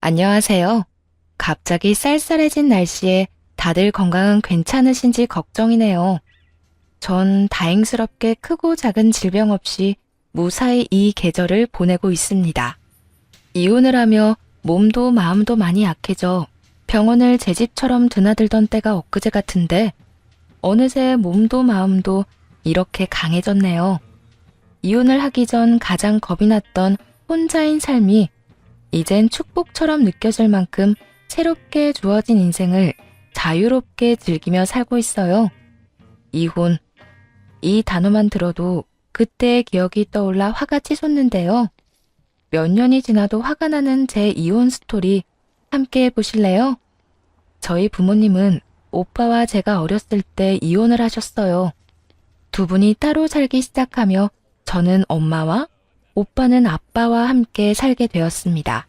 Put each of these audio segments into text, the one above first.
안녕하세요. 갑자기 쌀쌀해진 날씨에 다들 건강은 괜찮으신지 걱정이네요. 전 다행스럽게 크고 작은 질병 없이 무사히 이 계절을 보내고 있습니다. 이혼을 하며 몸도 마음도 많이 약해져 병원을 제 집처럼 드나들던 때가 엊그제 같은데 어느새 몸도 마음도 이렇게 강해졌네요. 이혼을 하기 전 가장 겁이 났던 혼자인 삶이 이젠 축복처럼 느껴질 만큼 새롭게 주어진 인생을 자유롭게 즐기며 살고 있어요. 이혼. 이 단어만 들어도 그때의 기억이 떠올라 화가 치솟는데요. 몇 년이 지나도 화가 나는 제 이혼 스토리 함께 해보실래요? 저희 부모님은 오빠와 제가 어렸을 때 이혼을 하셨어요. 두 분이 따로 살기 시작하며 저는 엄마와 오빠는 아빠와 함께 살게 되었습니다.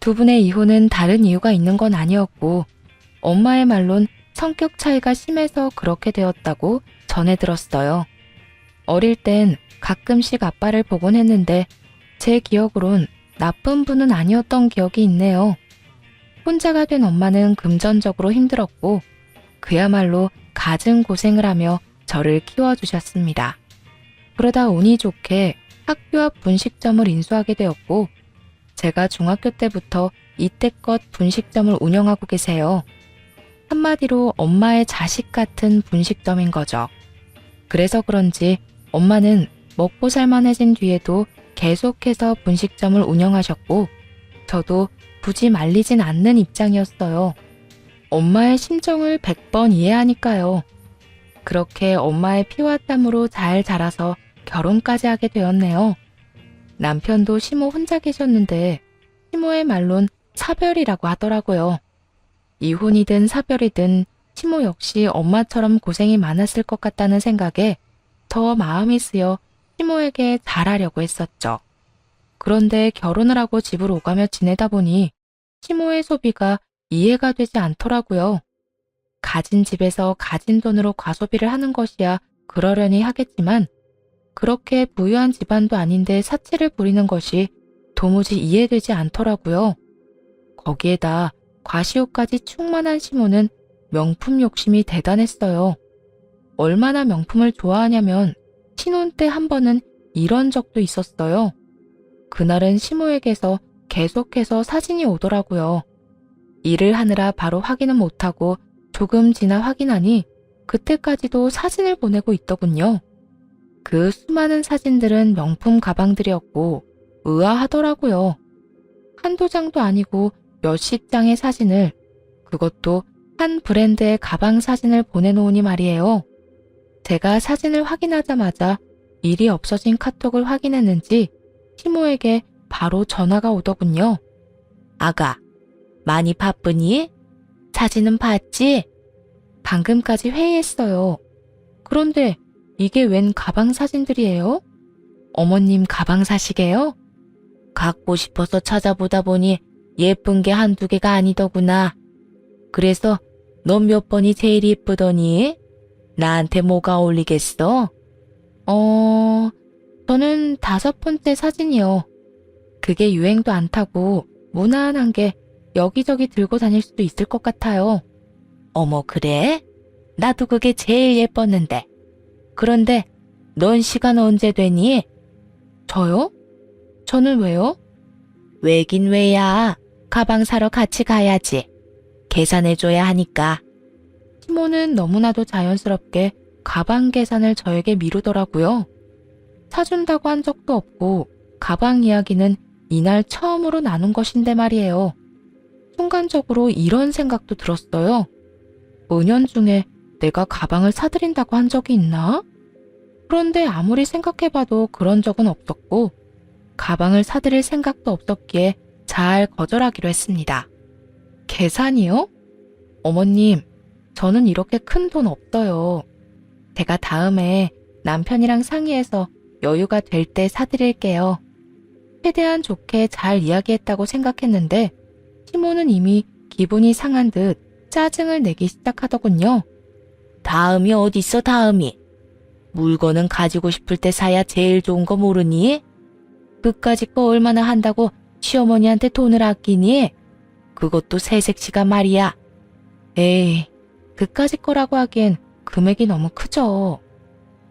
두 분의 이혼은 다른 이유가 있는 건 아니었고 엄마의 말론 성격 차이가 심해서 그렇게 되었다고 전해 들었어요. 어릴 땐 가끔씩 아빠를 보곤 했는데 제 기억으론 나쁜 분은 아니었던 기억이 있네요. 혼자가 된 엄마는 금전적으로 힘들었고 그야말로 갖은 고생을 하며 저를 키워주셨습니다. 그러다 운이 좋게 학교 앞 분식점을 인수하게 되었고 제가 중학교 때부터 이때껏 분식점을 운영하고 계세요. 한마디로 엄마의 자식 같은 분식점인 거죠. 그래서 그런지 엄마는 먹고 살만해진 뒤에도 계속해서 분식점을 운영하셨고 저도 굳이 말리진 않는 입장이었어요. 엄마의 심정을 100번 이해하니까요. 그렇게 엄마의 피와 땀으로 잘 자라서 결혼까지 하게 되었네요. 남편도 시모 혼자 계셨는데 시모의 말론 사별이라고 하더라고요. 이혼이든 사별이든 시모 역시 엄마처럼 고생이 많았을 것 같다는 생각에 더 마음이 쓰여 시모에게 잘하려고 했었죠. 그런데 결혼을 하고 집을 오가며 지내다 보니 시모의 소비가 이해가 되지 않더라고요. 가진 집에서 가진 돈으로 과소비를 하는 것이야 그러려니 하겠지만 그렇게 부유한 집안도 아닌데 사치를 부리는 것이 도무지 이해되지 않더라고요. 거기에다 과시욕까지 충만한 시모는 명품 욕심이 대단했어요. 얼마나 명품을 좋아하냐면 신혼 때 한 번은 이런 적도 있었어요. 그날은 시모에게서 계속해서 사진이 오더라고요. 일을 하느라 바로 확인은 못하고 조금 지나 확인하니 그때까지도 사진을 보내고 있더군요. 그 수많은 사진들은 명품 가방들이었고 의아하더라고요. 한두 장도 아니고 몇십 장의 사진을, 그것도 한 브랜드의 가방 사진을 보내놓으니 말이에요. 제가 사진을 확인하자마자 일이 없어진 카톡을 확인했는지 시모에게 바로 전화가 오더군요. 아가, 많이 바쁘니? 사진은 봤지? 방금까지 회의했어요. 그런데 이게 웬 가방 사진들이에요? 어머님 가방 사시게요? 갖고 싶어서 찾아보다 보니 예쁜 게 한두 개가 아니더구나. 그래서 넌 몇 번이 제일 예쁘더니? 나한테 뭐가 어울리겠어? 저는 5번째 사진이요. 그게 유행도 안 타고 무난한 게 여기저기 들고 다닐 수도 있을 것 같아요. 어머, 그래? 나도 그게 제일 예뻤는데. 그런데 넌 시간 언제 되니? 저요? 저는 왜요? 왜긴 왜야. 가방 사러 같이 가야지. 계산해줘야 하니까. 시모는 너무나도 자연스럽게 가방 계산을 저에게 미루더라고요. 사준다고 한 적도 없고 가방 이야기는 이날 처음으로 나눈 것인데 말이에요. 순간적으로 이런 생각도 들었어요. 은연중에 내가 가방을 사드린다고 한 적이 있나? 그런데 아무리 생각해봐도 그런 적은 없었고 가방을 사드릴 생각도 없었기에 잘 거절하기로 했습니다. 계산이요? 어머님, 저는 이렇게 큰 돈 없어요. 제가 다음에 남편이랑 상의해서 여유가 될 때 사드릴게요. 최대한 좋게 잘 이야기했다고 생각했는데 시모는 이미 기분이 상한 듯 짜증을 내기 시작하더군요. 다음이 어딨어, 다음이? 물건은 가지고 싶을 때 사야 제일 좋은 거 모르니? 그까짓 거 얼마나 한다고 시어머니한테 돈을 아끼니? 그것도 새색시가 말이야. 에이, 그까짓 거라고 하기엔 금액이 너무 크죠.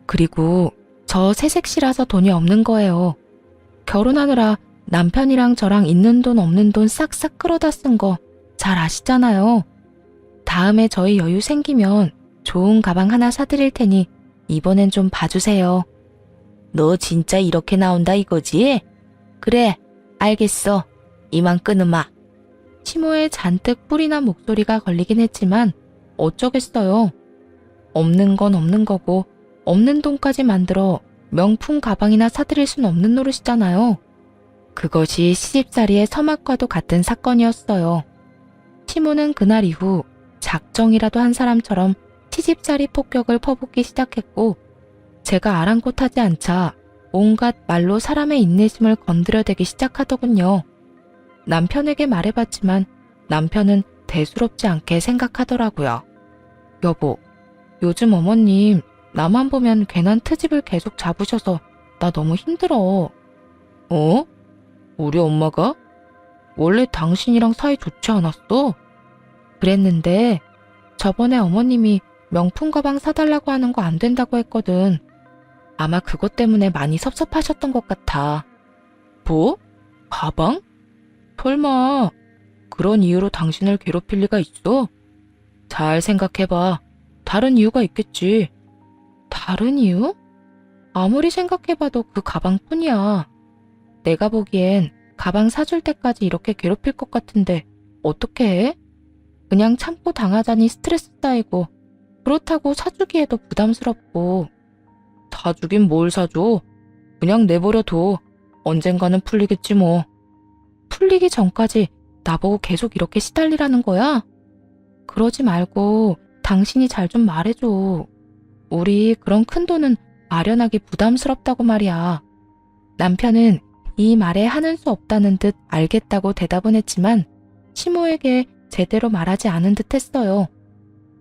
그리고 저 새색시라서 돈이 없는 거예요. 결혼하느라 남편이랑 저랑 있는 돈 없는 돈 싹싹 끌어다 쓴 거 잘 아시잖아요. 다음에 저희 여유 생기면 좋은 가방 하나 사드릴 테니 이번엔 좀 봐주세요. 너 진짜 이렇게 나온다 이거지? 그래, 알겠어. 이만 끊으마. 시모의 잔뜩 뿔이난 목소리가 걸리긴 했지만 어쩌겠어요. 없는 건 없는 거고 없는 돈까지 만들어 명품 가방이나 사드릴 순 없는 노릇이잖아요. 그것이 시집살이의 서막과도 같은 사건이었어요. 시모는 그날 이후 작정이라도 한 사람처럼 시집살이 폭격을 퍼붓기 시작했고 제가 아랑곳하지 않자 온갖 말로 사람의 인내심을 건드려대기 시작하더군요. 남편에게 말해봤지만 남편은 대수롭지 않게 생각하더라고요. 여보, 요즘 어머님 나만 보면 괜한 트집을 계속 잡으셔서 나 너무 힘들어. 어? 우리 엄마가? 원래 당신이랑 사이 좋지 않았어? 그랬는데 저번에 어머님이 명품 가방 사달라고 하는 거 안 된다고 했거든. 아마 그것 때문에 많이 섭섭하셨던 것 같아. 뭐? 가방? 설마 그런 이유로 당신을 괴롭힐 리가 있어? 잘 생각해봐. 다른 이유가 있겠지. 다른 이유? 아무리 생각해봐도 그 가방뿐이야. 내가 보기엔 가방 사줄 때까지 이렇게 괴롭힐 것 같은데 어떻게 해? 그냥 참고 당하자니 스트레스 쌓이고 그렇다고 사주기에도 부담스럽고. 사주긴 뭘 사줘. 그냥 내버려둬. 언젠가는 풀리겠지 뭐. 풀리기 전까지 나보고 계속 이렇게 시달리라는 거야? 그러지 말고 당신이 잘 좀 말해줘. 우리 그런 큰 돈은 마련하기 부담스럽다고 말이야. 남편은 이 말에 하는 수 없다는 듯 알겠다고 대답은 했지만 시모에게 제대로 말하지 않은 듯 했어요.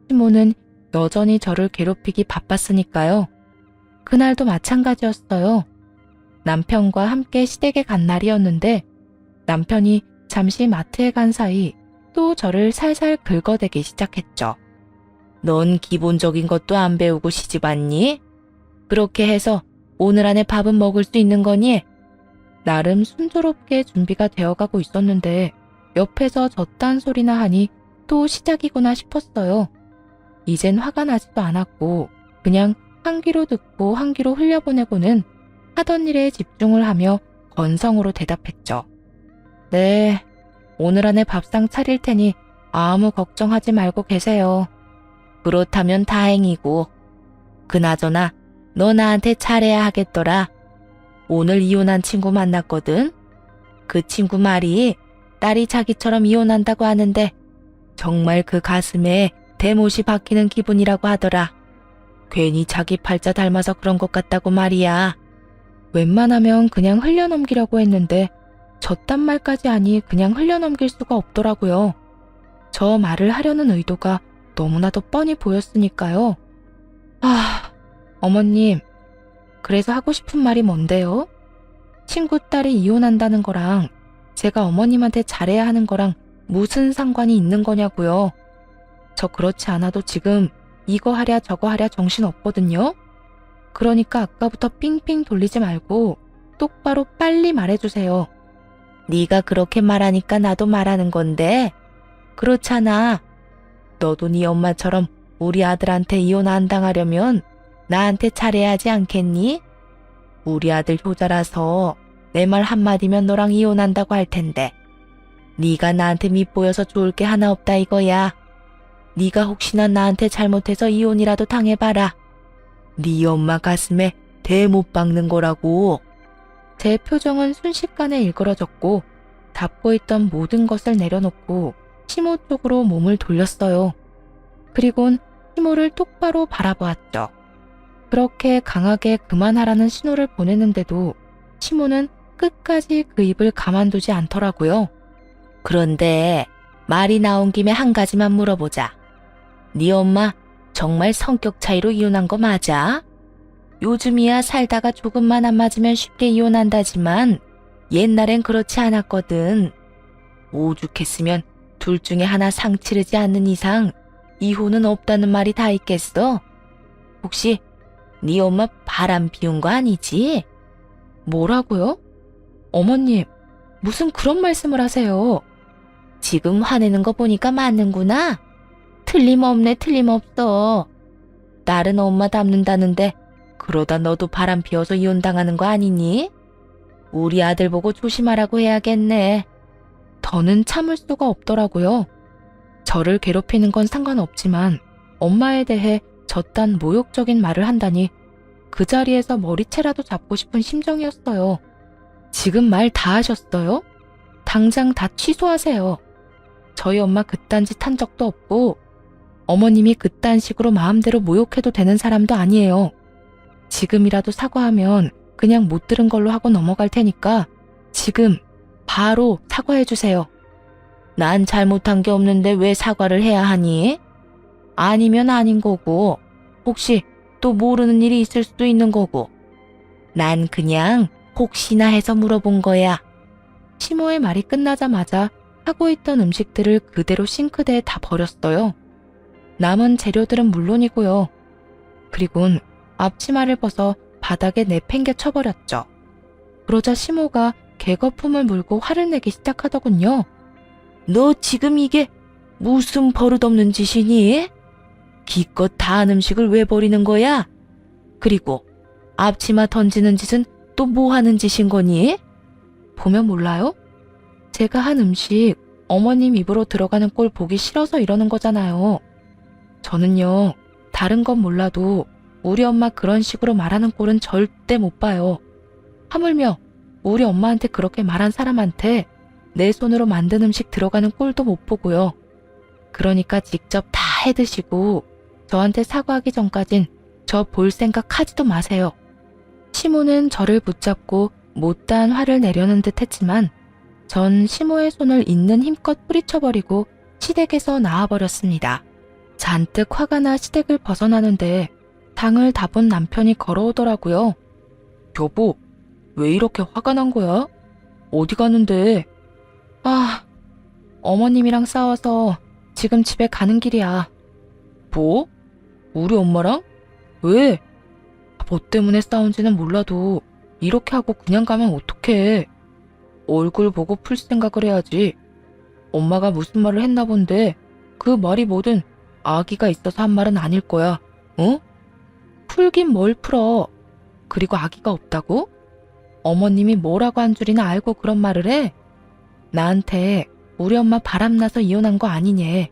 시모는 여전히 저를 괴롭히기 바빴으니까요. 그날도 마찬가지였어요. 남편과 함께 시댁에 간 날이었는데 남편이 잠시 마트에 간 사이 또 저를 살살 긁어대기 시작했죠. 넌 기본적인 것도 안 배우고 시집 왔니? 그렇게 해서 오늘 안에 밥은 먹을 수 있는 거니? 나름 순조롭게 준비가 되어가고 있었는데 옆에서 저딴 소리나 하니 또 시작이구나 싶었어요. 이젠 화가 나지도 않았고 그냥 한 귀로 듣고 한 귀로 흘려보내고는 하던 일에 집중을 하며 건성으로 대답했죠. 네, 오늘 안에 밥상 차릴 테니 아무 걱정하지 말고 계세요. 그렇다면 다행이고. 그나저나 너 나한테 잘해야 하겠더라. 오늘 이혼한 친구 만났거든. 그 친구 말이 딸이 자기처럼 이혼한다고 하는데 정말 그 가슴에 대못이 박히는 기분이라고 하더라. 괜히 자기 팔자 닮아서 그런 것 같다고 말이야. 웬만하면 그냥 흘려넘기려고 했는데 저딴 말까지 하니 그냥 흘려넘길 수가 없더라고요. 저 말을 하려는 의도가 너무나도 뻔히 보였으니까요. 어머님, 그래서 하고 싶은 말이 뭔데요? 친구 딸이 이혼한다는 거랑 제가 어머님한테 잘해야 하는 거랑 무슨 상관이 있는 거냐고요. 저 그렇지 않아도 지금 이거 하랴 저거 하랴 정신 없거든요. 그러니까 아까부터 삥삥 돌리지 말고 똑바로 빨리 말해주세요. 네가 그렇게 말하니까 나도 말하는 건데 그렇잖아. 너도 네 엄마처럼 우리 아들한테 이혼 안 당하려면 나한테 잘해야 하지 않겠니? 우리 아들 효자라서 내 말 한마디면 너랑 이혼한다고 할 텐데 네가 나한테 밉보여서 좋을 게 하나 없다 이거야. 네가 혹시나 나한테 잘못해서 이혼이라도 당해봐라. 네 엄마 가슴에 대 못 박는 거라고. 제 표정은 순식간에 일그러졌고 닫고 있던 모든 것을 내려놓고 시모 쪽으로 몸을 돌렸어요. 그리곤 시모를 똑바로 바라보았죠. 그렇게 강하게 그만하라는 신호를 보내는데도 시모는 끝까지 그 입을 가만두지 않더라고요. 그런데 말이 나온 김에 한 가지만 물어보자. 네 엄마 정말 성격 차이로 이혼한 거 맞아? 요즘이야 살다가 조금만 안 맞으면 쉽게 이혼한다지만 옛날엔 그렇지 않았거든. 오죽했으면 둘 중에 하나 상 치르지 않는 이상 이혼은 없다는 말이 다 있겠어? 혹시 네 엄마 바람 피운 거 아니지? 뭐라고요? 어머님, 무슨 그런 말씀을 하세요? 지금 화내는 거 보니까 맞는구나. 틀림없네, 틀림없어. 딸은 엄마 닮는다는데 그러다 너도 바람 피워서 이혼당하는 거 아니니? 우리 아들 보고 조심하라고 해야겠네. 더는 참을 수가 없더라고요. 저를 괴롭히는 건 상관없지만 엄마에 대해 저딴 모욕적인 말을 한다니 그 자리에서 머리채라도 잡고 싶은 심정이었어요. 지금 말 다 하셨어요? 당장 다 취소하세요. 저희 엄마 그딴 짓 한 적도 없고 어머님이 그딴 식으로 마음대로 모욕해도 되는 사람도 아니에요. 지금이라도 사과하면 그냥 못 들은 걸로 하고 넘어갈 테니까 지금 바로 사과해 주세요. 난 잘못한 게 없는데 왜 사과를 해야 하니? 아니면 아닌 거고 혹시 또 모르는 일이 있을 수도 있는 거고 난 그냥 혹시나 해서 물어본 거야. 시모의 말이 끝나자마자 하고 있던 음식들을 그대로 싱크대에 다 버렸어요. 남은 재료들은 물론이고요. 그리곤 앞치마를 벗어 바닥에 내팽개 쳐버렸죠. 그러자 시모가 개거품을 물고 화를 내기 시작하더군요. 너 지금 이게 무슨 버릇없는 짓이니? 기껏 다 한 음식을 왜 버리는 거야? 그리고 앞치마 던지는 짓은 또 뭐 하는 짓인 거니? 보면 몰라요? 제가 한 음식 어머님 입으로 들어가는 꼴 보기 싫어서 이러는 거잖아요. 저는요, 다른 건 몰라도 우리 엄마 그런 식으로 말하는 꼴은 절대 못 봐요. 하물며 우리 엄마한테 그렇게 말한 사람한테 내 손으로 만든 음식 들어가는 꼴도 못 보고요. 그러니까 직접 다 해드시고 저한테 사과하기 전까진 저 볼 생각 하지도 마세요. 시모는 저를 붙잡고 못다한 화를 내려는 듯 했지만 전 시모의 손을 있는 힘껏 뿌리쳐버리고 시댁에서 나와버렸습니다. 잔뜩 화가 나 시댁을 벗어나는데 당을 다 본 남편이 걸어오더라고요. 여보, 왜 이렇게 화가 난 거야? 어디 가는데? 아, 어머님이랑 싸워서 지금 집에 가는 길이야. 뭐? 우리 엄마랑? 왜? 뭐 때문에 싸운지는 몰라도 이렇게 하고 그냥 가면 어떡해. 얼굴 보고 풀 생각을 해야지. 엄마가 무슨 말을 했나 본데 그 말이 뭐든 아기가 있어서 한 말은 아닐 거야. 어? 풀긴 뭘 풀어. 그리고 아기가 없다고? 어머님이 뭐라고 한 줄이나 알고 그런 말을 해? 나한테 우리 엄마 바람나서 이혼한 거 아니냐.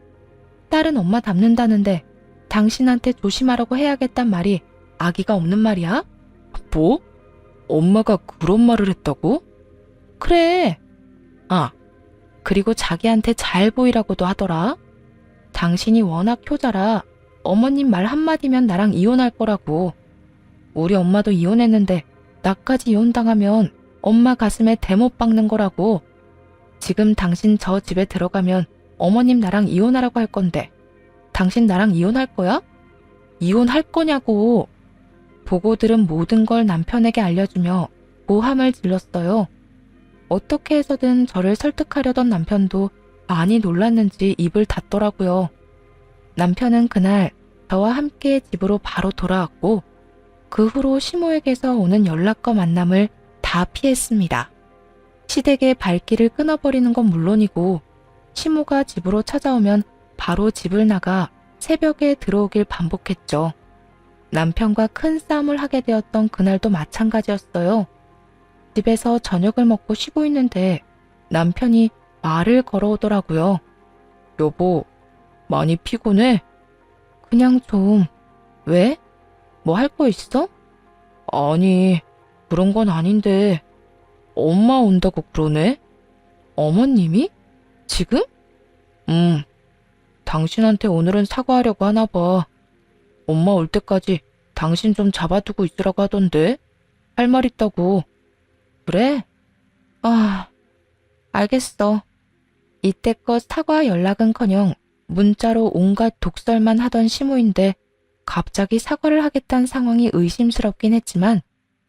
딸은 엄마 닮는다는데 당신한테 조심하라고 해야겠단 말이 아기가 없는 말이야? 뭐? 엄마가 그런 말을 했다고? 그래. 아, 그리고 자기한테 잘 보이라고도 하더라. 당신이 워낙 효자라 어머님 말 한마디면 나랑 이혼할 거라고. 우리 엄마도 이혼했는데 나까지 이혼당하면 엄마 가슴에 대못 박는 거라고. 지금 당신 저 집에 들어가면 어머님 나랑 이혼하라고 할 건데 당신 나랑 이혼할 거야? 이혼할 거냐고. 보고 들은 모든 걸 남편에게 알려주며 고함을 질렀어요. 어떻게 해서든 저를 설득하려던 남편도 많이 놀랐는지 입을 닫더라고요. 남편은 그날 저와 함께 집으로 바로 돌아왔고 그 후로 시모에게서 오는 연락과 만남을 다 피했습니다. 시댁의 발길을 끊어버리는 건 물론이고 시모가 집으로 찾아오면 바로 집을 나가 새벽에 들어오길 반복했죠. 남편과 큰 싸움을 하게 되었던 그날도 마찬가지였어요. 집에서 저녁을 먹고 쉬고 있는데 남편이 말을 걸어오더라고요. 여보, 많이 피곤해? 그냥 좀. 왜? 뭐 할 거 있어? 아니, 그런 건 아닌데 엄마 온다고 그러네? 어머님이? 지금? 당신한테 오늘은 사과하려고 하나 봐. 엄마 올 때까지 당신 좀 잡아두고 있으라고 하던데? 할 말 있다고. 그래? 아, 알겠어. 이때껏 사과 연락은커녕 문자로 온갖 독설만 하던 시모인데 갑자기 사과를 하겠다는 상황이 의심스럽긴 했지만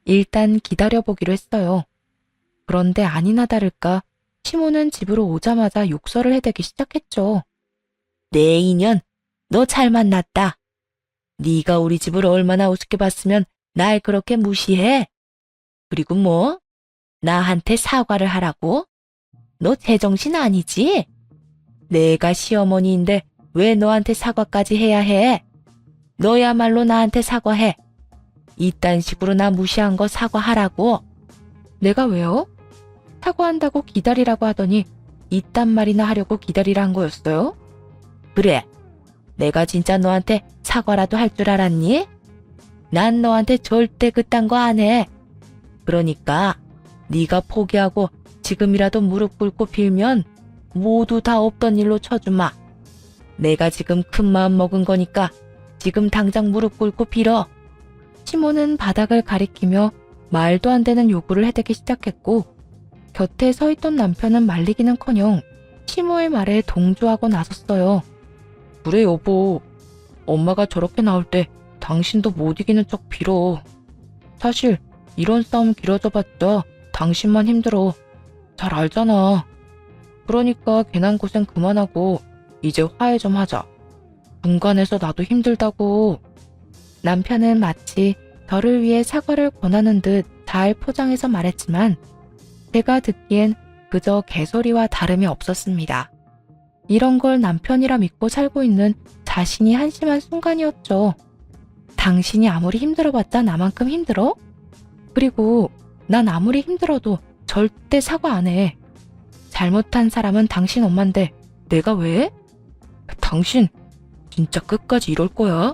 일단 기다려보기로 했어요. 그런데 아니나 다를까 시모는 집으로 오자마자 욕설을 해대기 시작했죠. 내 인연, 너 잘 만났다. 네가 우리 집을 얼마나 우습게 봤으면 날 그렇게 무시해? 그리고 뭐? 나한테 사과를 하라고? 너 제정신 아니지? 내가 시어머니인데 왜 너한테 사과까지 해야 해? 너야말로 나한테 사과해. 이딴 식으로 나 무시한 거 사과하라고. 내가 왜요? 사과한다고 기다리라고 하더니 이딴 말이나 하려고 기다리란 거였어요? 그래. 내가 진짜 너한테 사과라도 할 줄 알았니? 난 너한테 절대 그딴 거 안 해. 그러니까 네가 포기하고 지금이라도 무릎 꿇고 빌면 모두 다 없던 일로 쳐주마. 내가 지금 큰 마음 먹은 거니까 지금 당장 무릎 꿇고 빌어. 시모는 바닥을 가리키며 말도 안 되는 요구를 해대기 시작했고 곁에 서 있던 남편은 말리기는커녕 시모의 말에 동조하고 나섰어요. 그래 여보, 엄마가 저렇게 나올 때 당신도 못 이기는 척 빌어. 사실 이런 싸움 길어져 봤자 당신만 힘들어. 잘 알잖아. 그러니까 괜한 고생 그만하고 이제 화해 좀 하자. 중간에서 나도 힘들다고. 남편은 마치 저를 위해 사과를 권하는 듯 잘 포장해서 말했지만 제가 듣기엔 그저 개소리와 다름이 없었습니다. 이런 걸 남편이라 믿고 살고 있는 자신이 한심한 순간이었죠. 당신이 아무리 힘들어봤자 나만큼 힘들어? 그리고 난 아무리 힘들어도 절대 사과 안 해. 잘못한 사람은 당신 엄마인데 내가 왜? 당신 진짜 끝까지 이럴 거야?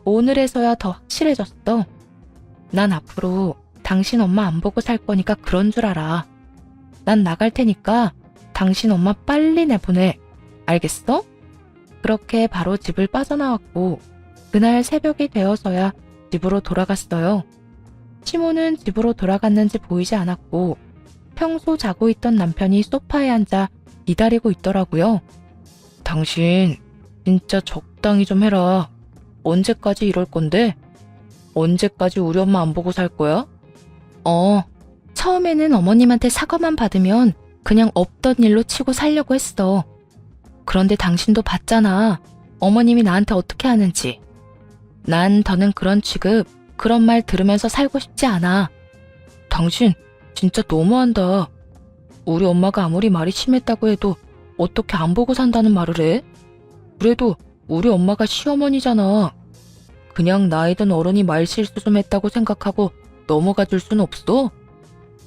오늘에서야 더 확실해졌어. 난 앞으로 당신 엄마 안 보고 살 거니까 그런 줄 알아. 난 나갈 테니까 당신 엄마 빨리 내보내. 알겠어? 그렇게 바로 집을 빠져나왔고 그날 새벽이 되어서야 집으로 돌아갔어요. 시모는 집으로 돌아갔는지 보이지 않았고 평소 자고 있던 남편이 소파에 앉아 기다리고 있더라고요. 당신 진짜 적당히 좀 해라. 언제까지 이럴 건데? 언제까지 우리 엄마 안 보고 살 거야? 처음에는 어머님한테 사과만 받으면 그냥 없던 일로 치고 살려고 했어. 그런데 당신도 봤잖아. 어머님이 나한테 어떻게 하는지. 난 더는 그런 취급, 그런 말 들으면서 살고 싶지 않아. 당신 진짜 너무한다. 우리 엄마가 아무리 말이 심했다고 해도 어떻게 안 보고 산다는 말을 해? 그래도 우리 엄마가 시어머니잖아. 그냥 나이 든 어른이 말 실수 좀 했다고 생각하고 넘어가 줄 순 없어?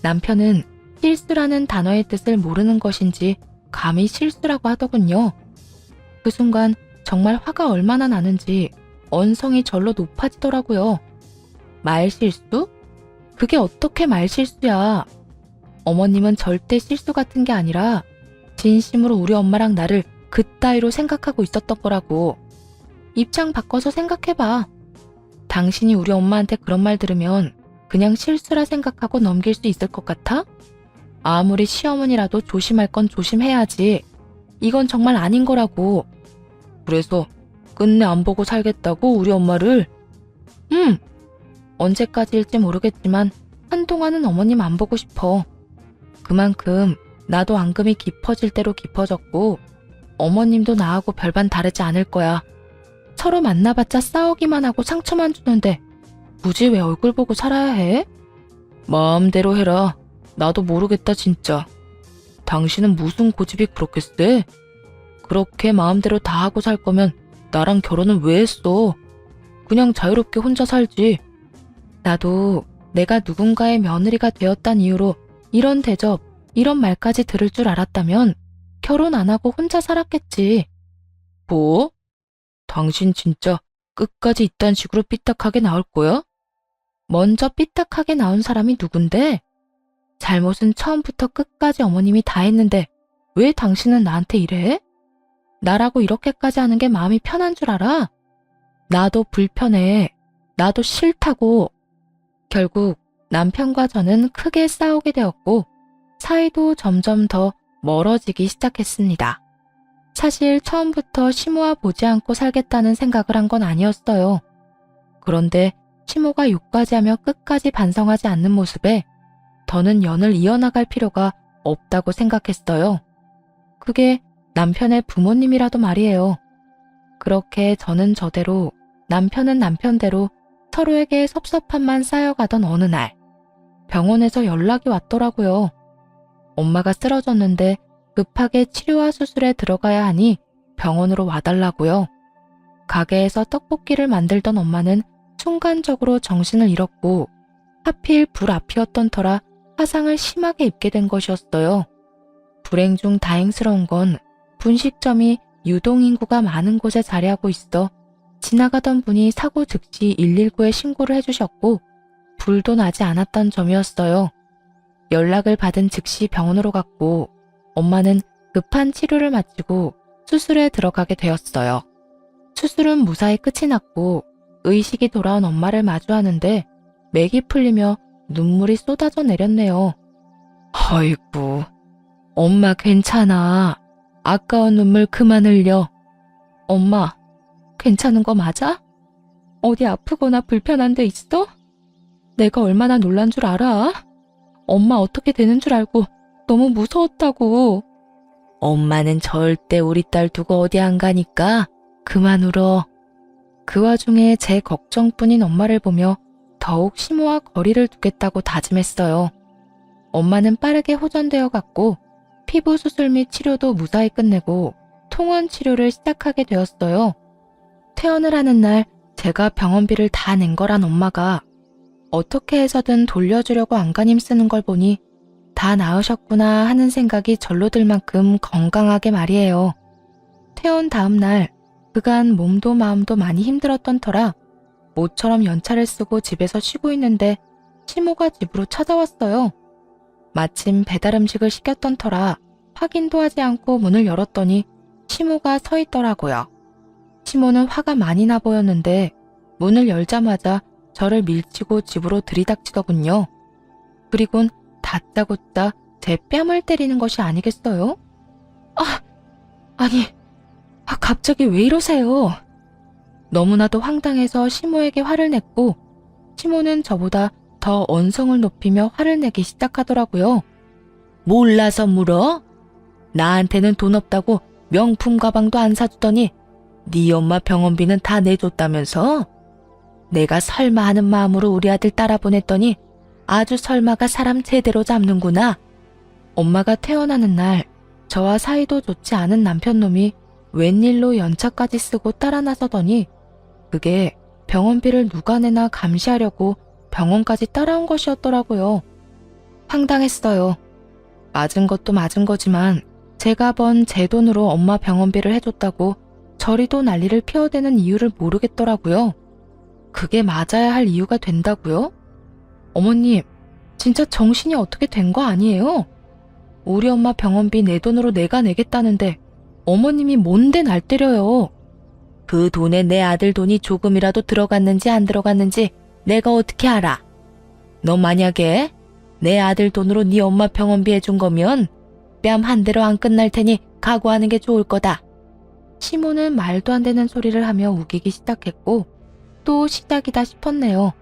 남편은 실수라는 단어의 뜻을 모르는 것인지 감히 실수라고 하더군요. 그 순간 정말 화가 얼마나 나는지 언성이 절로 높아지더라고요. 말 실수? 그게 어떻게 말 실수야? 어머님은 절대 실수 같은 게 아니라 진심으로 우리 엄마랑 나를 그따위로 생각하고 있었던 거라고. 입장 바꿔서 생각해봐. 당신이 우리 엄마한테 그런 말 들으면 그냥 실수라 생각하고 넘길 수 있을 것 같아? 아무리 시어머니라도 조심할 건 조심해야지. 이건 정말 아닌 거라고. 그래서 끝내 안 보고 살겠다고 우리 엄마를? 언제까지일지 모르겠지만 한동안은 어머님 안 보고 싶어. 그만큼 나도 앙금이 깊어질 대로 깊어졌고 어머님도 나하고 별반 다르지 않을 거야. 서로 만나봤자 싸우기만 하고 상처만 주는데 굳이 왜 얼굴 보고 살아야 해? 마음대로 해라. 나도 모르겠다 진짜. 당신은 무슨 고집이 그렇게 세? 그렇게 마음대로 다 하고 살 거면 나랑 결혼은 왜 했어? 그냥 자유롭게 혼자 살지. 나도 내가 누군가의 며느리가 되었단 이유로 이런 대접, 이런 말까지 들을 줄 알았다면 결혼 안 하고 혼자 살았겠지. 뭐? 당신 진짜 끝까지 이딴 식으로 삐딱하게 나올 거야? 먼저 삐딱하게 나온 사람이 누군데? 잘못은 처음부터 끝까지 어머님이 다 했는데 왜 당신은 나한테 이래? 나라고 이렇게까지 하는 게 마음이 편한 줄 알아? 나도 불편해. 나도 싫다고. 결국 남편과 저는 크게 싸우게 되었고 사이도 점점 더 멀어지기 시작했습니다. 사실 처음부터 시모와 보지 않고 살겠다는 생각을 한 건 아니었어요. 그런데 시모가 욕까지 하며 끝까지 반성하지 않는 모습에 더는 연을 이어나갈 필요가 없다고 생각했어요. 그게 남편의 부모님이라도 말이에요. 그렇게 저는 저대로, 남편은 남편대로 서로에게 섭섭함만 쌓여가던 어느 날, 병원에서 연락이 왔더라고요. 엄마가 쓰러졌는데 급하게 치료와 수술에 들어가야 하니 병원으로 와달라고요. 가게에서 떡볶이를 만들던 엄마는 순간적으로 정신을 잃었고 하필 불 앞이었던 터라 화상을 심하게 입게 된 것이었어요. 불행 중 다행스러운 건 분식점이 유동인구가 많은 곳에 자리하고 있어 지나가던 분이 사고 즉시 119에 신고를 해주셨고 불도 나지 않았던 점이었어요. 연락을 받은 즉시 병원으로 갔고 엄마는 급한 치료를 마치고 수술에 들어가게 되었어요. 수술은 무사히 끝이 났고 의식이 돌아온 엄마를 마주하는데 맥이 풀리며 눈물이 쏟아져 내렸네요. 어이구, 엄마 괜찮아. 아까운 눈물 그만 흘려. 엄마, 괜찮은 거 맞아? 어디 아프거나 불편한 데 있어? 내가 얼마나 놀란 줄 알아? 엄마 어떻게 되는 줄 알고 너무 무서웠다고. 엄마는 절대 우리 딸 두고 어디 안 가니까 그만 울어. 그 와중에 제 걱정뿐인 엄마를 보며 더욱 시모와 거리를 두겠다고 다짐했어요. 엄마는 빠르게 호전되어 갔고 피부 수술 및 치료도 무사히 끝내고 통원 치료를 시작하게 되었어요. 퇴원을 하는 날 제가 병원비를 다 낸 거란 엄마가 어떻게 해서든 돌려주려고 안간힘 쓰는 걸 보니 다 나으셨구나 하는 생각이 절로 들 만큼 건강하게 말이에요. 퇴원 다음 날 그간 몸도 마음도 많이 힘들었던 터라 모처럼 연차를 쓰고 집에서 쉬고 있는데 시모가 집으로 찾아왔어요. 마침 배달 음식을 시켰던 터라 확인도 하지 않고 문을 열었더니 시모가 서 있더라고요. 시모는 화가 많이 나 보였는데 문을 열자마자 저를 밀치고 집으로 들이닥치더군요. 그리곤 다짜고짜 제 뺨을 때리는 것이 아니겠어요? 아니, 갑자기 왜 이러세요? 너무나도 황당해서 시모에게 화를 냈고 시모는 저보다 더 언성을 높이며 화를 내기 시작하더라고요. 몰라서 물어? 나한테는 돈 없다고 명품 가방도 안 사주더니 네 엄마 병원비는 다 내줬다면서? 내가 설마 하는 마음으로 우리 아들 따라 보냈더니 아주 설마가 사람 제대로 잡는구나. 엄마가 퇴원하는 날 저와 사이도 좋지 않은 남편놈이 웬일로 연차까지 쓰고 따라 나서더니 그게 병원비를 누가 내나 감시하려고 병원까지 따라온 것이었더라고요. 황당했어요. 맞은 것도 맞은 거지만 제가 번 제 돈으로 엄마 병원비를 해줬다고 저리도 난리를 피워대는 이유를 모르겠더라고요. 그게 맞아야 할 이유가 된다고요? 어머님, 진짜 정신이 어떻게 된 거 아니에요? 우리 엄마 병원비 내 돈으로 내가 내겠다는데 어머님이 뭔데 날 때려요? 그 돈에 내 아들 돈이 조금이라도 들어갔는지 안 들어갔는지 내가 어떻게 알아? 너 만약에 내 아들 돈으로 네 엄마 병원비 해준 거면 뺨 한 대로 안 끝날 테니 각오하는 게 좋을 거다. 시모는 말도 안 되는 소리를 하며 우기기 시작했고 또 시작이다 싶었네요.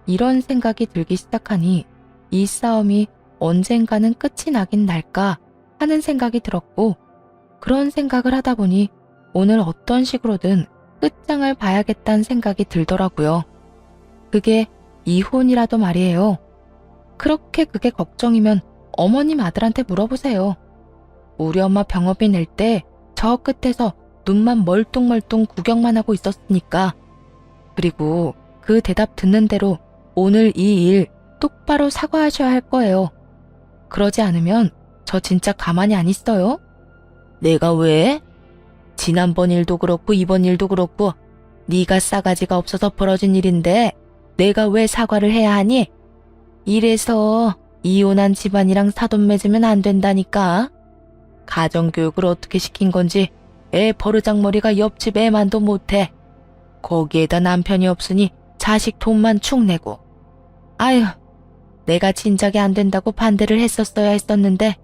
이런 생각이 들기 시작하니 이 싸움이 언젠가는 끝이 나긴 날까 하는 생각이 들었고 그런 생각을 하다 보니 오늘 어떤 식으로든 끝장을 봐야겠다는 생각이 들더라고요. 그게 이혼이라도 말이에요. 그렇게 그게 걱정이면 어머님 아들한테 물어보세요. 우리 엄마 병원비 낼 때 저 끝에서 눈만 멀뚱멀뚱 구경만 하고 있었으니까. 그리고 그 대답 듣는 대로 오늘 이 일 똑바로 사과하셔야 할 거예요. 그러지 않으면 저 진짜 가만히 안 있어요. 내가 왜? 지난번 일도 그렇고 이번 일도 그렇고 네가 싸가지가 없어서 벌어진 일인데 내가 왜 사과를 해야 하니? 이래서 이혼한 집안이랑 사돈 맺으면 안 된다니까. 가정교육을 어떻게 시킨 건지 애 버르장머리가 옆집 애만도 못해. 거기에다 남편이 없으니 자식 돈만 축 내고. 아휴, 내가 진작에 안 된다고 반대를 했었어야 했었는데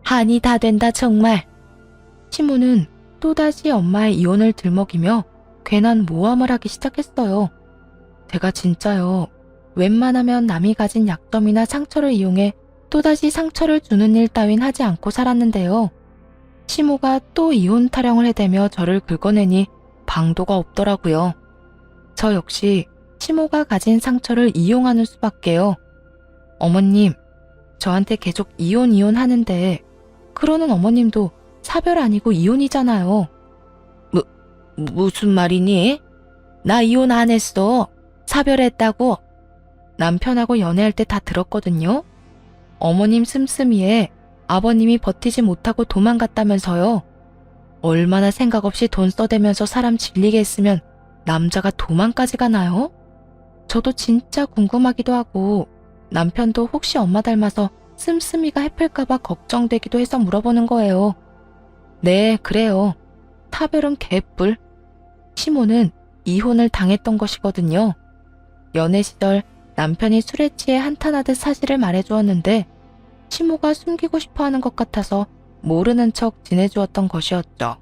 한이 다 된다 정말. 시모는 또다시 엄마의 이혼을 들먹이며 괜한 모함을 하기 시작했어요. 제가 진짜요. 웬만하면 남이 가진 약점이나 상처를 이용해 또다시 상처를 주는 일 따윈 하지 않고 살았는데요. 시모가 또 이혼 타령을 해대며 저를 긁어내니 방도가 없더라고요. 저 역시 시모가 가진 상처를 이용하는 수밖에요. 어머님, 저한테 계속 이혼 하는데 그러는 어머님도 사별 아니고 이혼이잖아요. 무슨 말이니? 나 이혼 안 했어. 사별했다고. 남편하고 연애할 때 다 들었거든요. 어머님 씀씀이에 아버님이 버티지 못하고 도망갔다면서요. 얼마나 생각 없이 돈 써대면서 사람 질리게 했으면 남자가 도망까지 가나요? 저도 진짜 궁금하기도 하고 남편도 혹시 엄마 닮아서 씀씀이가 해플까봐 걱정되기도 해서 물어보는 거예요. 네, 그래요. 타별은 개뿔. 시모는 이혼을 당했던 것이거든요. 연애 시절 남편이 술에 취해 한탄하듯 사실을 말해주었는데 시모가 숨기고 싶어하는 것 같아서 모르는 척 지내주었던 것이었죠.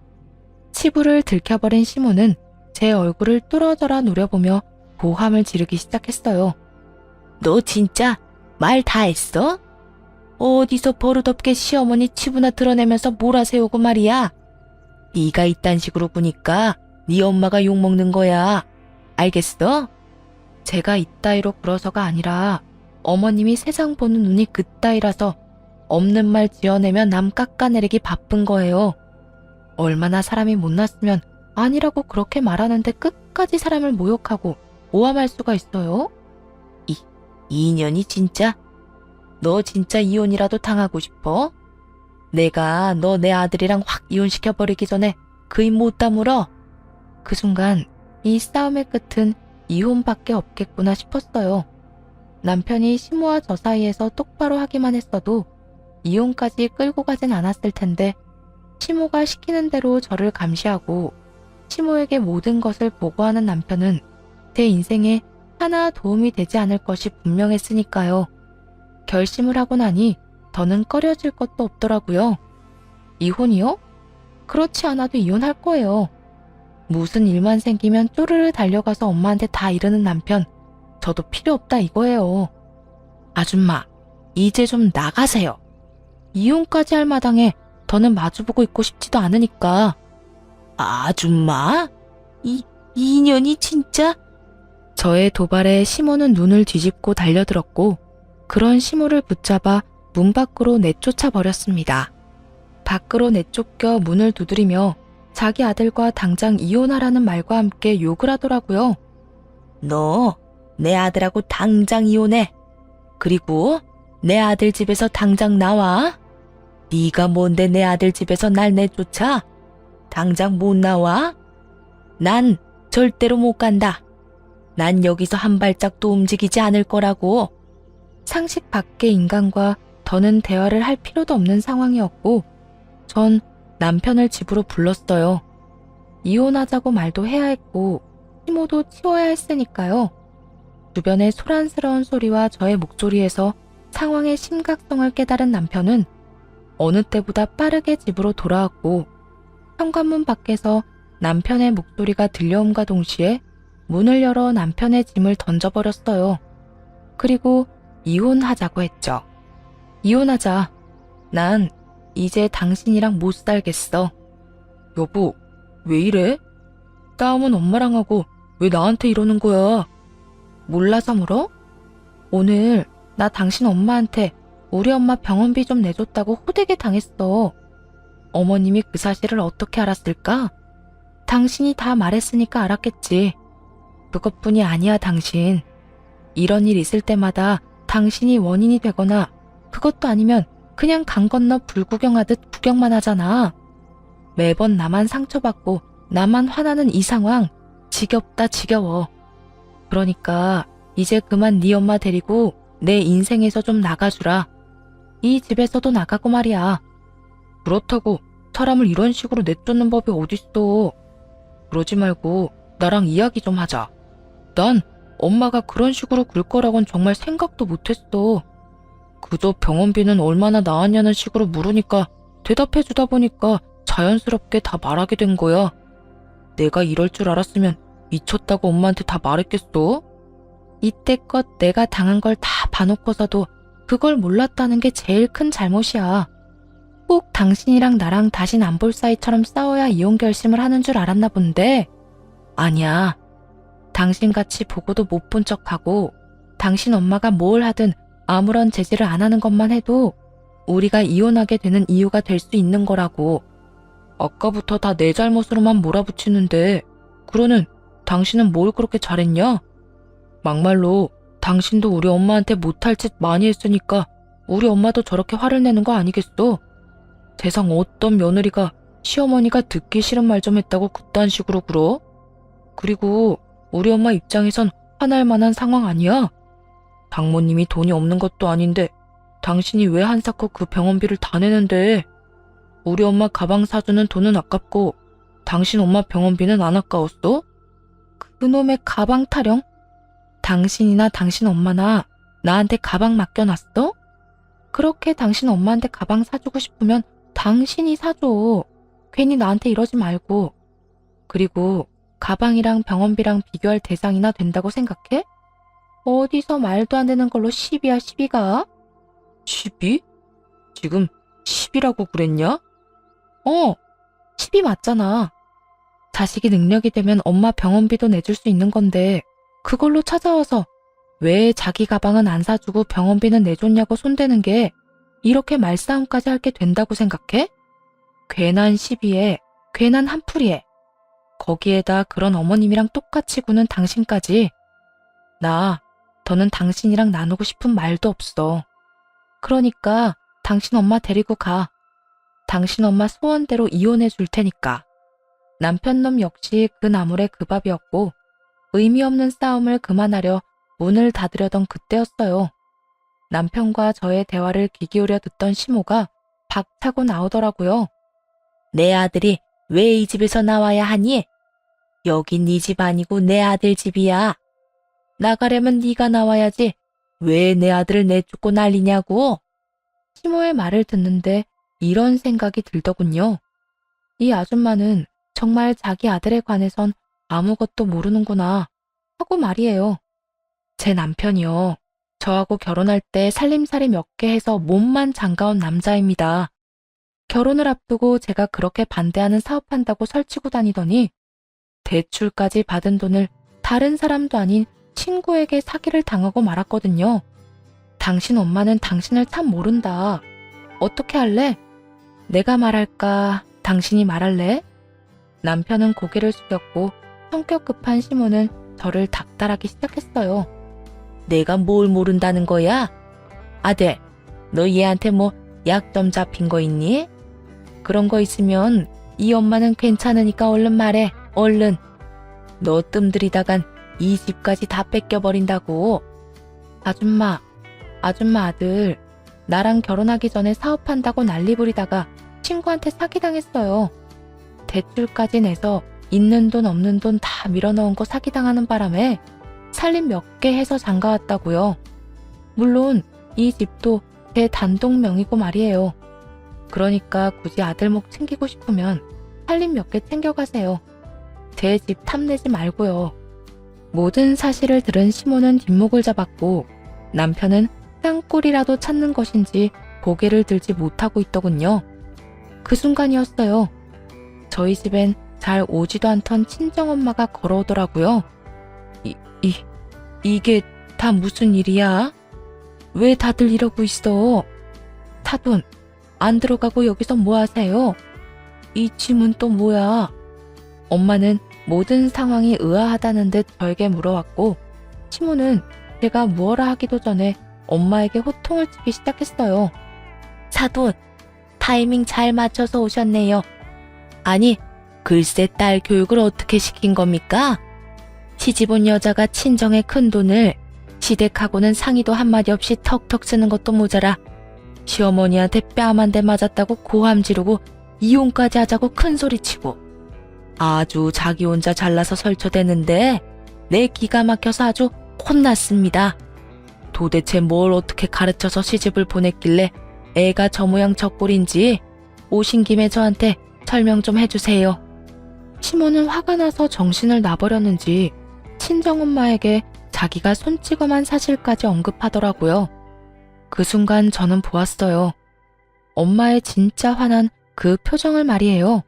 치부를 들켜버린 시모는 제 얼굴을 뚫어져라 노려보며 고함을 지르기 시작했어요. 너 진짜 말 다 했어? 어디서 버릇없게 시어머니 치부나 드러내면서 몰아세우고 말이야. 네가 이딴 식으로 구니까 네 엄마가 욕먹는 거야. 알겠어? 제가 이따위로 굴어서가 아니라 어머님이 세상 보는 눈이 그따위라서 없는 말 지어내면 남 깎아내리기 바쁜 거예요. 얼마나 사람이 못났으면 아니라고 그렇게 말하는데 끝까지 사람을 모욕하고 모함할 수가 있어요? 이년이 진짜? 너 진짜 이혼이라도 당하고 싶어? 내가 너 내 아들이랑 확 이혼시켜버리기 전에 그 입 못 다물어? 그 순간 이 싸움의 끝은 이혼밖에 없겠구나 싶었어요. 남편이 시모와 저 사이에서 똑바로 하기만 했어도 이혼까지 끌고 가진 않았을 텐데 시모가 시키는 대로 저를 감시하고 시모에게 모든 것을 보고하는 남편은 제 인생에 하나 도움이 되지 않을 것이 분명했으니까요. 결심을 하고 나니 더는 꺼려질 것도 없더라고요. 이혼이요? 그렇지 않아도 이혼할 거예요. 무슨 일만 생기면 쪼르르 달려가서 엄마한테 다 이르는 남편, 저도 필요 없다 이거예요. 아줌마, 이제 좀 나가세요. 이혼까지 할 마당에 더는 마주보고 있고 싶지도 않으니까. 아줌마? 이년이 진짜? 저의 도발에 시모는 눈을 뒤집고 달려들었고 그런 시모를 붙잡아 문 밖으로 내쫓아 버렸습니다. 밖으로 내쫓겨 문을 두드리며 자기 아들과 당장 이혼하라는 말과 함께 욕을 하더라고요. 너 내 아들하고 당장 이혼해. 그리고 내 아들 집에서 당장 나와. 네가 뭔데 내 아들 집에서 날 내쫓아? 당장 못 나와? 난 절대로 못 간다. 난 여기서 한 발짝도 움직이지 않을 거라고. 상식 밖의 인간과 더는 대화를 할 필요도 없는 상황이었고 전 남편을 집으로 불렀어요. 이혼하자고 말도 해야 했고 시모도 치워야 했으니까요. 주변의 소란스러운 소리와 저의 목소리에서 상황의 심각성을 깨달은 남편은 어느 때보다 빠르게 집으로 돌아왔고 현관문 밖에서 남편의 목소리가 들려옴과 동시에 문을 열어 남편의 짐을 던져버렸어요. 그리고 이혼하자고 했죠. 이혼하자. 난 이제 당신이랑 못 살겠어. 여보, 왜 이래? 싸움은 엄마랑 하고 왜 나한테 이러는 거야? 몰라서 물어? 오늘 나 당신 엄마한테 우리 엄마 병원비 좀 내줬다고 호되게 당했어. 어머님이 그 사실을 어떻게 알았을까? 당신이 다 말했으니까 알았겠지. 그것뿐이 아니야, 당신. 이런 일 있을 때마다 당신이 원인이 되거나 그것도 아니면 그냥 강 건너 불구경하듯 구경만 하잖아. 매번 나만 상처받고 나만 화나는 이 상황 지겹다 지겨워. 그러니까 이제 그만 네 엄마 데리고 내 인생에서 좀 나가주라. 이 집에서도 나가고 말이야. 그렇다고 사람을 이런 식으로 내쫓는 법이 어딨어. 그러지 말고 나랑 이야기 좀 하자. 난 엄마가 그런 식으로 굴 거라곤 정말 생각도 못했어. 그저 병원비는 얼마나 나왔냐는 식으로 물으니까 대답해주다 보니까 자연스럽게 다 말하게 된 거야. 내가 이럴 줄 알았으면 미쳤다고 엄마한테 다 말했겠어? 이때껏 내가 당한 걸 다 봐놓고서도 그걸 몰랐다는 게 제일 큰 잘못이야. 꼭 당신이랑 나랑 다신 안 볼 사이처럼 싸워야 이혼 결심을 하는 줄 알았나 본데 아니야. 당신같이 보고도 못 본 척하고 당신 엄마가 뭘 하든 아무런 제지를 안 하는 것만 해도 우리가 이혼하게 되는 이유가 될 수 있는 거라고. 아까부터 다 내 잘못으로만 몰아붙이는데 그러는 당신은 뭘 그렇게 잘했냐? 막말로 당신도 우리 엄마한테 못할 짓 많이 했으니까 우리 엄마도 저렇게 화를 내는 거 아니겠어? 세상 어떤 며느리가 시어머니가 듣기 싫은 말 좀 했다고 그딴 식으로 굴어? 그리고 우리 엄마 입장에선 화날 만한 상황 아니야? 장모님이 돈이 없는 것도 아닌데 당신이 왜 한사코 그 병원비를 다 내는데? 우리 엄마 가방 사주는 돈은 아깝고 당신 엄마 병원비는 안 아까웠어? 그놈의 가방 타령? 당신이나 당신 엄마나 나한테 가방 맡겨놨어? 그렇게 당신 엄마한테 가방 사주고 싶으면 당신이 사줘. 괜히 나한테 이러지 말고. 그리고 가방이랑 병원비랑 비교할 대상이나 된다고 생각해? 어디서 말도 안 되는 걸로 시비야 시비가? 시비? 지금 시비라고 그랬냐? 시비 맞잖아. 자식이 능력이 되면 엄마 병원비도 내줄 수 있는 건데 그걸로 찾아와서 왜 자기 가방은 안 사주고 병원비는 내줬냐고 손대는 게 이렇게 말싸움까지 할 게 된다고 생각해? 괜한 시비에 괜한 한풀이에 거기에다 그런 어머님이랑 똑같이 구는 당신까지. 더는 당신이랑 나누고 싶은 말도 없어. 그러니까 당신 엄마 데리고 가. 당신 엄마 소원대로 이혼해 줄 테니까. 남편놈 역시 그 나물에 그 밥이었고 의미 없는 싸움을 그만하려 문을 닫으려던 그때였어요. 남편과 저의 대화를 귀 기울여 듣던 시모가 박차고 나오더라고요. 내 아들이 왜 이 집에서 나와야 하니? 여긴 네 집 아니고 내 아들 집이야. 나가려면 네가 나와야지. 왜 내 아들을 내쫓고 난리냐고. 시모의 말을 듣는데 이런 생각이 들더군요. 이 아줌마는 정말 자기 아들에 관해선 아무것도 모르는구나 하고 말이에요. 제 남편이요. 저하고 결혼할 때 살림살이 몇 개 해서 몸만 장가온 남자입니다. 결혼을 앞두고 제가 그렇게 반대하는 사업한다고 설치고 다니더니 대출까지 받은 돈을 다른 사람도 아닌 친구에게 사기를 당하고 말았거든요. 당신 엄마는 당신을 참 모른다. 어떻게 할래? 내가 말할까? 당신이 말할래? 남편은 고개를 숙였고 성격 급한 시모는 저를 닥달하기 시작했어요. 내가 뭘 모른다는 거야? 아들, 너 얘한테 뭐 약 좀 잡힌 거 있니? 그런 거 있으면 이 엄마는 괜찮으니까 얼른 말해, 얼른. 너 뜸들이다간 이 집까지 다 뺏겨버린다고. 아줌마 아들, 나랑 결혼하기 전에 사업한다고 난리 부리다가 친구한테 사기당했어요. 대출까지 내서 있는 돈 없는 돈 다 밀어넣은 거 사기당하는 바람에 살림 몇 개 해서 장가왔다고요. 물론 이 집도 제 단독 명의고 말이에요. 그러니까 굳이 아들 목 챙기고 싶으면 살림 몇 개 챙겨가세요. 제 집 탐내지 말고요. 모든 사실을 들은 시모는 뒷목을 잡았고 남편은 땅굴이라도 찾는 것인지 고개를 들지 못하고 있더군요. 그 순간이었어요. 저희 집엔 잘 오지도 않던 친정엄마가 걸어오더라고요. 이게 다 무슨 일이야? 왜 다들 이러고 있어? 사돈, 안 들어가고 여기서 뭐 하세요? 이 짐은 또 뭐야? 엄마는 모든 상황이 의아하다는 듯 저에게 물어왔고 시모는 제가 무어라 하기도 전에 엄마에게 호통을 치기 시작했어요. 사돈, 타이밍 잘 맞춰서 오셨네요. 아니, 글쎄 딸 교육을 어떻게 시킨 겁니까? 시집 온 여자가 친정의 큰돈을 시댁하고는 상의도 한마디 없이 턱턱 쓰는 것도 모자라 시어머니한테 뺨 한 대 맞았다고 고함 지르고 이혼까지 하자고 큰소리치고 아주 자기 혼자 잘나서 설쳐대는데 내 기가 막혀서 아주 혼났습니다. 도대체 뭘 어떻게 가르쳐서 시집을 보냈길래 애가 저 모양 저 꼴인지 오신 김에 저한테 설명 좀 해주세요. 시모는 화가 나서 정신을 놔버렸는지 친정엄마에게 자기가 손찌검한 사실까지 언급하더라고요. 그 순간 저는 보았어요. 엄마의 진짜 화난 그 표정을 말이에요.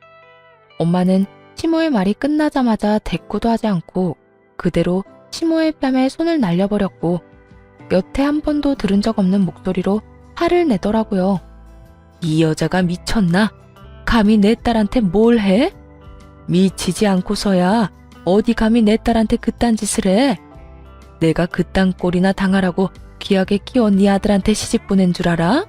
엄마는 시모의 말이 끝나자마자 대꾸도 하지 않고 그대로 시모의 뺨에 손을 날려버렸고 여태 한 번도 들은 적 없는 목소리로 화를 내더라고요. 이 여자가 미쳤나? 감히 내 딸한테 뭘 해? 미치지 않고서야 어디 감히 내 딸한테 그딴 짓을 해? 내가 그딴 꼴이나 당하라고 귀하게 키운 네 아들한테 시집 보낸 줄 알아?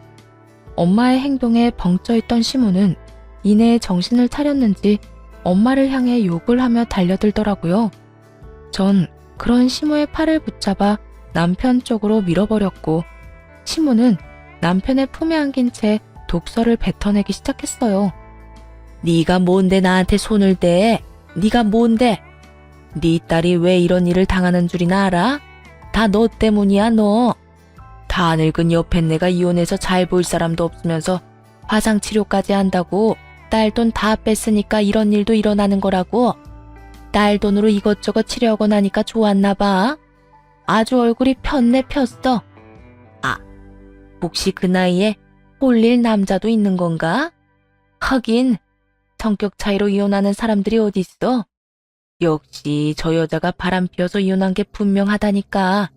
엄마의 행동에 벙쪄있던 시모는 이내에 정신을 차렸는지 엄마를 향해 욕을 하며 달려들더라고요. 전 그런 시모의 팔을 붙잡아 남편 쪽으로 밀어버렸고 시모는 남편의 품에 안긴 채 독서를 뱉어내기 시작했어요. 네가 뭔데 나한테 손을 대? 네가 뭔데? 네 딸이 왜 이런 일을 당하는 줄이나 알아? 다 너 때문이야 너. 다 늙은 옆엔 내가 이혼해서 잘 보일 사람도 없으면서 화상치료까지 한다고 딸 돈 다 뺐으니까 이런 일도 일어나는 거라고. 딸 돈으로 이것저것 치료하고 나니까 좋았나 봐. 아주 얼굴이 폈네 폈어. 아, 혹시 그 나이에 홀릴 남자도 있는 건가? 하긴 성격 차이로 이혼하는 사람들이 어딨어. 역시 저 여자가 바람 피워서 이혼한 게 분명하다니까.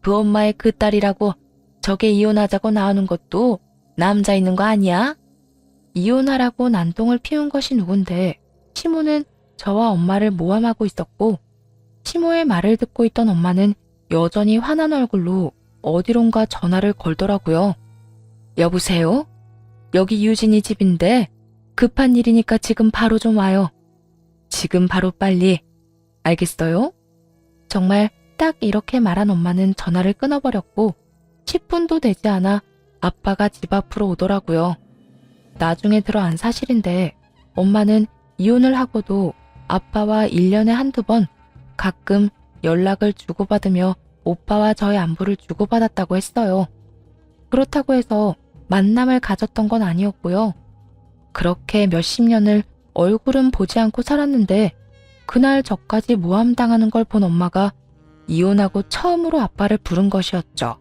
그 엄마의 그 딸이라고 저게 이혼하자고 나오는 것도 남자 있는 거 아니야? 이혼하라고 난동을 피운 것이 누군데 시모는 저와 엄마를 모함하고 있었고 시모의 말을 듣고 있던 엄마는 여전히 화난 얼굴로 어디론가 전화를 걸더라고요. 여보세요? 여기 유진이 집인데 급한 일이니까 지금 바로 좀 와요. 지금 바로 빨리. 알겠어요? 정말 딱 이렇게 말한 엄마는 전화를 끊어버렸고 10분도 되지 않아 아빠가 집 앞으로 오더라고요. 나중에 들어안 사실인데 엄마는 이혼을 하고도 아빠와 1년에 한두 번 가끔 연락을 주고받으며 오빠와 저의 안부를 주고받았다고 했어요. 그렇다고 해서 만남을 가졌던 건 아니었고요. 그렇게 몇십 년을 얼굴은 보지 않고 살았는데 그날 저까지 모함당하는 걸 본 엄마가 이혼하고 처음으로 아빠를 부른 것이었죠.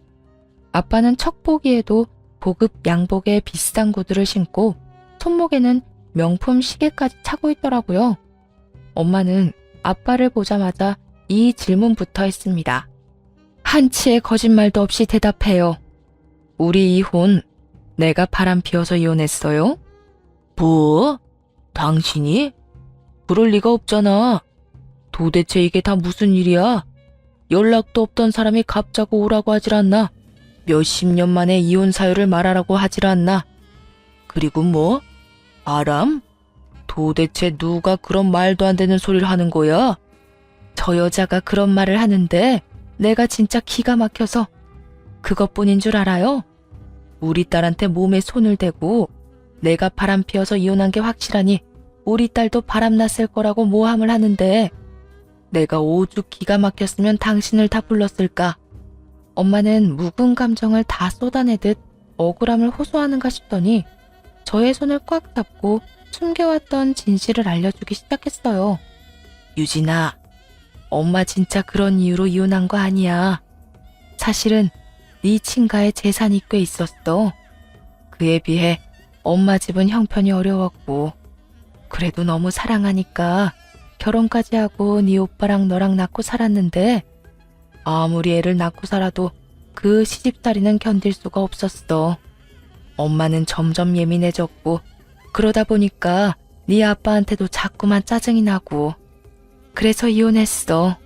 아빠는 척 보기에도 고급 양복에 비싼 구두를 신고 손목에는 명품 시계까지 차고 있더라고요. 엄마는 아빠를 보자마자 이 질문부터 했습니다. 한치의 거짓말도 없이 대답해요. 우리 이혼, 내가 바람 피워서 이혼했어요? 뭐? 당신이? 그럴 리가 없잖아. 도대체 이게 다 무슨 일이야? 연락도 없던 사람이 갑자기 오라고 하질 않나? 몇십 년 만에 이혼 사유를 말하라고 하질 않나? 그리고 뭐? 바람? 도대체 누가 그런 말도 안 되는 소리를 하는 거야? 저 여자가 그런 말을 하는데 내가 진짜 기가 막혀서 그것뿐인 줄 알아요? 우리 딸한테 몸에 손을 대고 내가 바람 피워서 이혼한 게 확실하니 우리 딸도 바람났을 거라고 모함을 하는데 내가 오죽 기가 막혔으면 당신을 다 불렀을까? 엄마는 묵은 감정을 다 쏟아내듯 억울함을 호소하는가 싶더니 저의 손을 꽉 잡고 숨겨왔던 진실을 알려주기 시작했어요. 유진아, 엄마 진짜 그런 이유로 이혼한 거 아니야. 사실은 네 친가에 재산이 꽤 있었어. 그에 비해 엄마 집은 형편이 어려웠고 그래도 너무 사랑하니까 결혼까지 하고 네 오빠랑 너랑 낳고 살았는데 아무리 애를 낳고 살아도 그 시집살이는 견딜 수가 없었어. 엄마는 점점 예민해졌고 그러다 보니까 네 아빠한테도 자꾸만 짜증이 나고 그래서 이혼했어.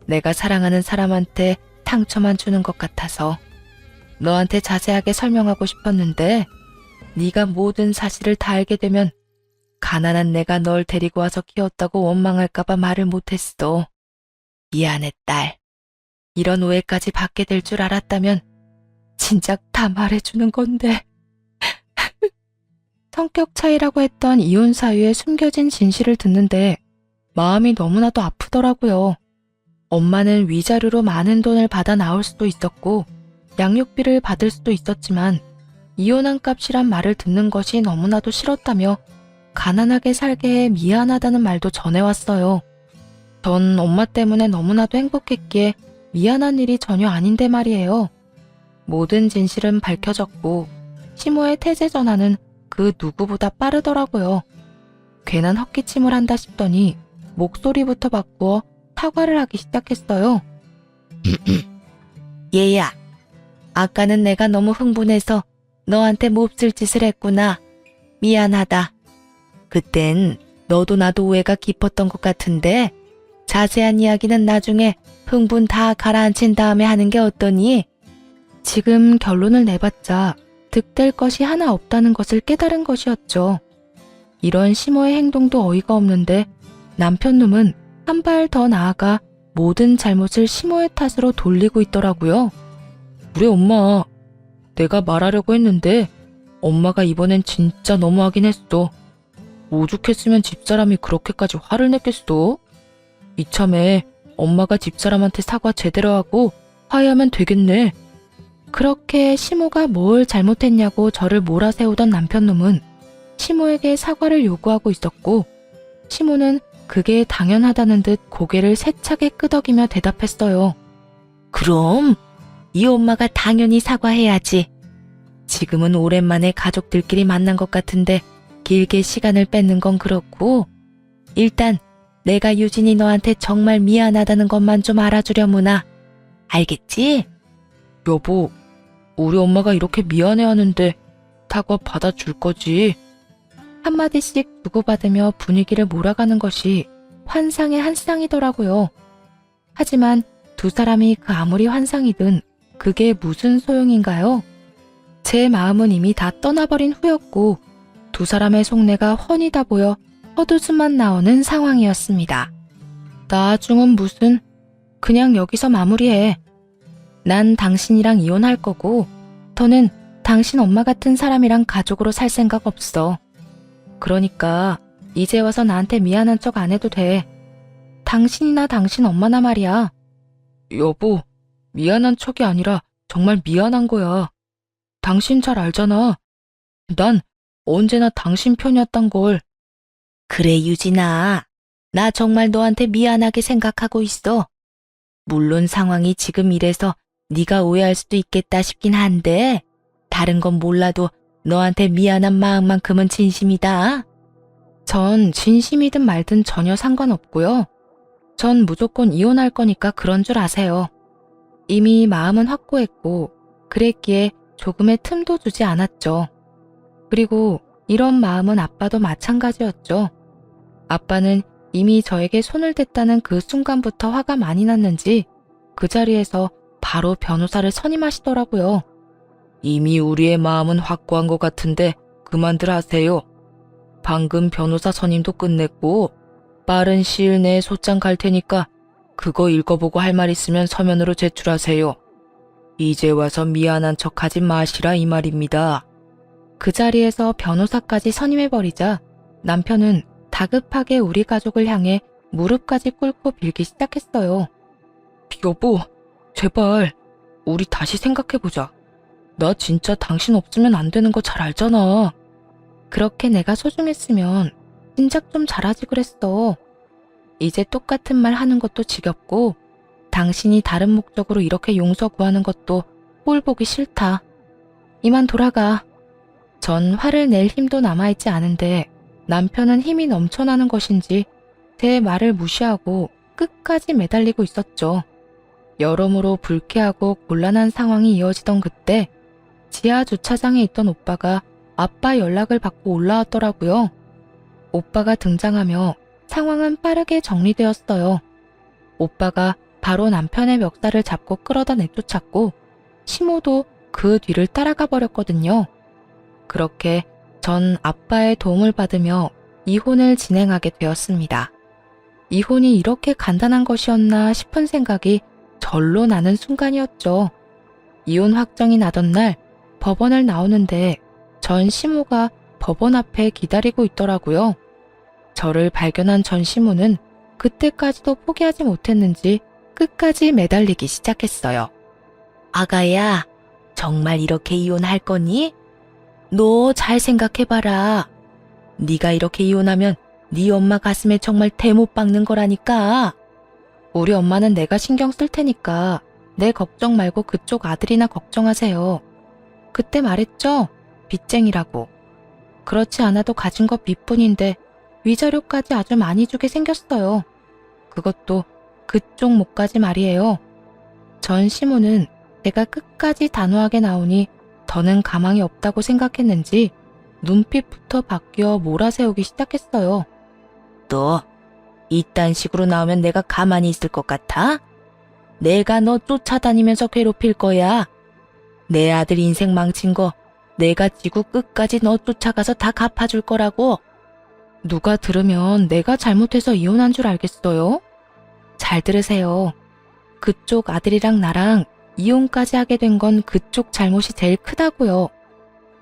내가 사랑하는 사람한테 상처만 주는 것 같아서 너한테 자세하게 설명하고 싶었는데 네가 모든 사실을 다 알게 되면 가난한 내가 널 데리고 와서 키웠다고 원망할까봐 말을 못했어. 미안해 딸. 이런 오해까지 받게 될 줄 알았다면 진작 다 말해주는 건데. 성격 차이라고 했던 이혼 사유에 숨겨진 진실을 듣는데 마음이 너무나도 아프더라고요. 엄마는 위자료로 많은 돈을 받아 나올 수도 있었고 양육비를 받을 수도 있었지만 이혼한 값이란 말을 듣는 것이 너무나도 싫었다며 가난하게 살게 해 미안하다는 말도 전해왔어요. 전 엄마 때문에 너무나도 행복했기에 미안한 일이 전혀 아닌데 말이에요. 모든 진실은 밝혀졌고 시모의 태세 전환은 그 누구보다 빠르더라고요. 괜한 헛기침을 한다 싶더니 목소리부터 바꾸어 사과를 하기 시작했어요. 얘야, 아까는 내가 너무 흥분해서 너한테 몹쓸 짓을 했구나. 미안하다. 그땐 너도 나도 오해가 깊었던 것 같은데 자세한 이야기는 나중에 흥분 다 가라앉힌 다음에 하는 게 어떠니? 지금 결론을 내봤자 득될 것이 하나 없다는 것을 깨달은 것이었죠. 이런 시모의 행동도 어이가 없는데 남편놈은 한 발 더 나아가 모든 잘못을 시모의 탓으로 돌리고 있더라고요. 우리 엄마, 내가 말하려고 했는데 엄마가 이번엔 진짜 너무하긴 했어. 오죽했으면 집사람이 그렇게까지 화를 냈겠어? 이참에 엄마가 집사람한테 사과 제대로 하고 화해하면 되겠네. 그렇게 시모가 뭘 잘못했냐고 저를 몰아세우던 남편놈은 시모에게 사과를 요구하고 있었고 시모는 그게 당연하다는 듯 고개를 세차게 끄덕이며 대답했어요. 그럼 이 엄마가 당연히 사과해야지. 지금은 오랜만에 가족들끼리 만난 것 같은데 길게 시간을 뺏는 건 그렇고 일단 내가 유진이 너한테 정말 미안하다는 것만 좀 알아주려무나. 알겠지? 여보, 우리 엄마가 이렇게 미안해하는데 사과 받아줄 거지? 한마디씩 주고받으며 분위기를 몰아가는 것이 환상의 한 쌍이더라고요. 하지만 두 사람이 그 아무리 환상이든 그게 무슨 소용인가요? 제 마음은 이미 다 떠나버린 후였고 두 사람의 속내가 훤히 다 보여 헛웃음만 나오는 상황이었습니다. 나중은 무슨, 그냥 여기서 마무리해. 난 당신이랑 이혼할 거고 더는 당신 엄마 같은 사람이랑 가족으로 살 생각 없어. 그러니까 이제 와서 나한테 미안한 척 안 해도 돼. 당신이나 당신 엄마나 말이야. 여보, 미안한 척이 아니라 정말 미안한 거야. 당신 잘 알잖아. 난 언제나 당신 편이었단 걸. 그래, 유진아. 나 정말 너한테 미안하게 생각하고 있어. 물론 상황이 지금 이래서 네가 오해할 수도 있겠다 싶긴 한데 다른 건 몰라도 너한테 미안한 마음만큼은 진심이다. 전 진심이든 말든 전혀 상관없고요. 전 무조건 이혼할 거니까 그런 줄 아세요. 이미 마음은 확고했고 그랬기에 조금의 틈도 주지 않았죠. 그리고 이런 마음은 아빠도 마찬가지였죠. 아빠는 이미 저에게 손을 댔다는 그 순간부터 화가 많이 났는지 그 자리에서 바로 변호사를 선임하시더라고요. 이미 우리의 마음은 확고한 것 같은데 그만들 하세요. 방금 변호사 선임도 끝냈고 빠른 시일 내에 소장 갈 테니까 그거 읽어보고 할 말 있으면 서면으로 제출하세요. 이제 와서 미안한 척하지 마시라 이 말입니다. 그 자리에서 변호사까지 선임해버리자 남편은 다급하게 우리 가족을 향해 무릎까지 꿇고 빌기 시작했어요. 여보, 제발 우리 다시 생각해보자. 나 진짜 당신 없으면 안 되는 거 잘 알잖아. 그렇게 내가 소중했으면 진작 좀 잘하지 그랬어. 이제 똑같은 말 하는 것도 지겹고 당신이 다른 목적으로 이렇게 용서 구하는 것도 꼴 보기 싫다. 이만 돌아가. 전 화를 낼 힘도 남아있지 않은데 남편은 힘이 넘쳐나는 것인지 제 말을 무시하고 끝까지 매달리고 있었죠. 여러모로 불쾌하고 곤란한 상황이 이어지던 그때 지하 주차장에 있던 오빠가 아빠 연락을 받고 올라왔더라고요. 오빠가 등장하며 상황은 빠르게 정리되었어요. 오빠가 바로 남편의 멱살을 잡고 끌어다 내쫓았고 시모도 그 뒤를 따라가 버렸거든요. 그렇게 전 아빠의 도움을 받으며 이혼을 진행하게 되었습니다. 이혼이 이렇게 간단한 것이었나 싶은 생각이 절로 나는 순간이었죠. 이혼 확정이 나던 날 법원을 나오는데 전 시모가 법원 앞에 기다리고 있더라고요. 저를 발견한 전 시모는 그때까지도 포기하지 못했는지 끝까지 매달리기 시작했어요. 아가야, 정말 이렇게 이혼할 거니? 너 잘 생각해봐라. 네가 이렇게 이혼하면 네 엄마 가슴에 정말 대못 박는 거라니까. 우리 엄마는 내가 신경 쓸 테니까 내 걱정 말고 그쪽 아들이나 걱정하세요. 그때 말했죠? 빚쟁이라고. 그렇지 않아도 가진 것 빚뿐인데 위자료까지 아주 많이 주게 생겼어요. 그것도 그쪽 목까지 말이에요. 전 시모는 제가 끝까지 단호하게 나오니 더는 가망이 없다고 생각했는지 눈빛부터 바뀌어 몰아세우기 시작했어요. 너 이딴 식으로 나오면 내가 가만히 있을 것 같아? 내가 너 쫓아다니면서 괴롭힐 거야. 내 아들 인생 망친 거 내가 지구 끝까지 너 쫓아가서 다 갚아줄 거라고. 누가 들으면 내가 잘못해서 이혼한 줄 알겠어요? 잘 들으세요. 그쪽 아들이랑 나랑 이혼까지 하게 된 건 그쪽 잘못이 제일 크다고요.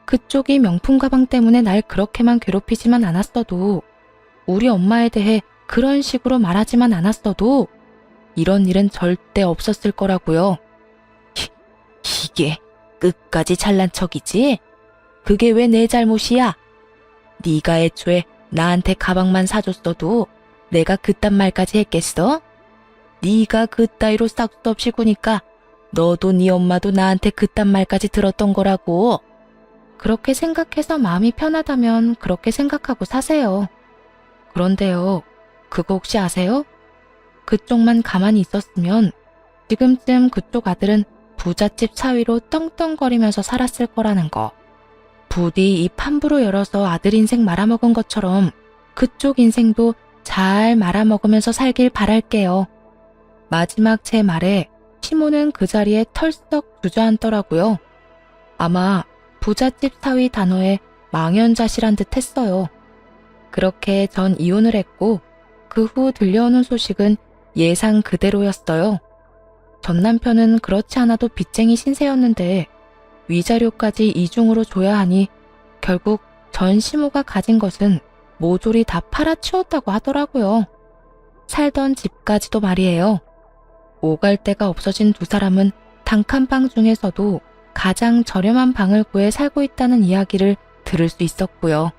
그쪽이 명품 가방 때문에 날 그렇게만 괴롭히지만 않았어도, 우리 엄마에 대해 그런 식으로 말하지만 않았어도 이런 일은 절대 없었을 거라고요. 이게 끝까지 잘난 척이지? 그게 왜 내 잘못이야? 네가 애초에 나한테 가방만 사줬어도 내가 그딴 말까지 했겠어? 네가 그따위로 싹도 없이 구니까 너도 네 엄마도 나한테 그딴 말까지 들었던 거라고. 그렇게 생각해서 마음이 편하다면 그렇게 생각하고 사세요. 그런데요, 그거 혹시 아세요? 그쪽만 가만히 있었으면 지금쯤 그쪽 아들은 부잣집 사위로 떵떵거리면서 살았을 거라는 거. 부디 입 함부로 열어서 아들 인생 말아먹은 것처럼 그쪽 인생도 잘 말아먹으면서 살길 바랄게요. 마지막 제 말에 시모는 그 자리에 털썩 주저앉더라고요. 아마 부잣집 사위 단어에 망연자실한 듯 했어요. 그렇게 전 이혼을 했고 그 후 들려오는 소식은 예상 그대로였어요. 전 남편은 그렇지 않아도 빚쟁이 신세였는데 위자료까지 이중으로 줘야 하니 결국 전 시모가 가진 것은 모조리 다 팔아치웠다고 하더라고요. 살던 집까지도 말이에요. 오갈 데가 없어진 두 사람은 단칸방 중에서도 가장 저렴한 방을 구해 살고 있다는 이야기를 들을 수 있었고요.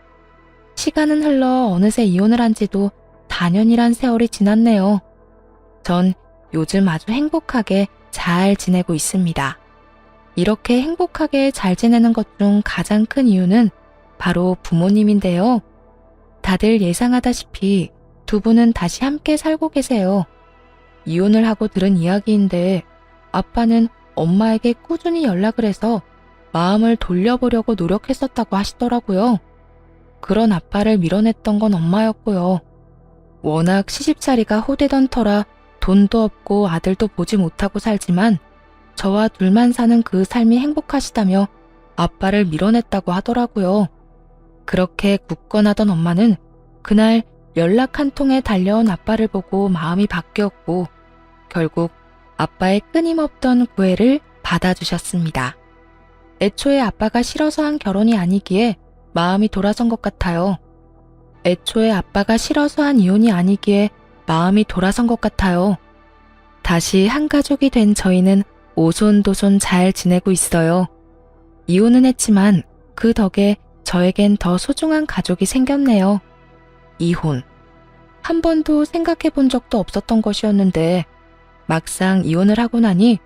시간은 흘러 어느새 이혼을 한 지도 4년이란 세월이 지났네요. 전 요즘 아주 행복하게 잘 지내고 있습니다. 이렇게 행복하게 잘 지내는 것 중 가장 큰 이유는 바로 부모님인데요. 다들 예상하다시피 두 분은 다시 함께 살고 계세요. 이혼을 하고 들은 이야기인데 아빠는 엄마에게 꾸준히 연락을 해서 마음을 돌려보려고 노력했었다고 하시더라고요. 그런 아빠를 밀어냈던 건 엄마였고요. 워낙 시집살이가 호되던 터라 돈도 없고 아들도 보지 못하고 살지만 저와 둘만 사는 그 삶이 행복하시다며 아빠를 밀어냈다고 하더라고요. 그렇게 굳건하던 엄마는 그날 연락 한 통에 달려온 아빠를 보고 마음이 바뀌었고 결국 아빠의 끊임없던 구애를 받아주셨습니다. 애초에 아빠가 싫어서 한 결혼이 아니기에 마음이 돌아선 것 같아요. 애초에 아빠가 싫어서 한 이혼이 아니기에 마음이 돌아선 것 같아요. 다시 한 가족이 된 저희는 오손도손 잘 지내고 있어요. 이혼은 했지만 그 덕에 저에겐 더 소중한 가족이 생겼네요. 이혼. 한 번도 생각해 본 적도 없었던 것이었는데 막상 이혼을 하고 나니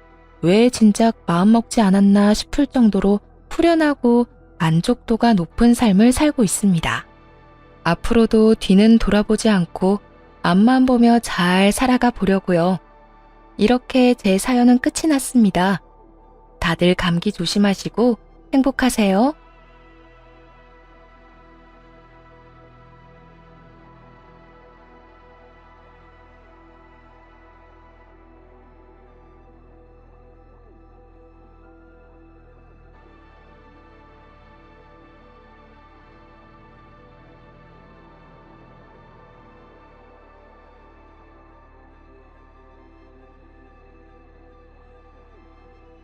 왜 진작 마음먹지 않았나 싶을 정도로 후련하고 만족도가 높은 삶을 살고 있습니다. 앞으로도 뒤는 돌아보지 않고 앞만 보며 잘 살아가 보려고요. 이렇게 제 사연은 끝이 났습니다. 다들 감기 조심하시고 행복하세요.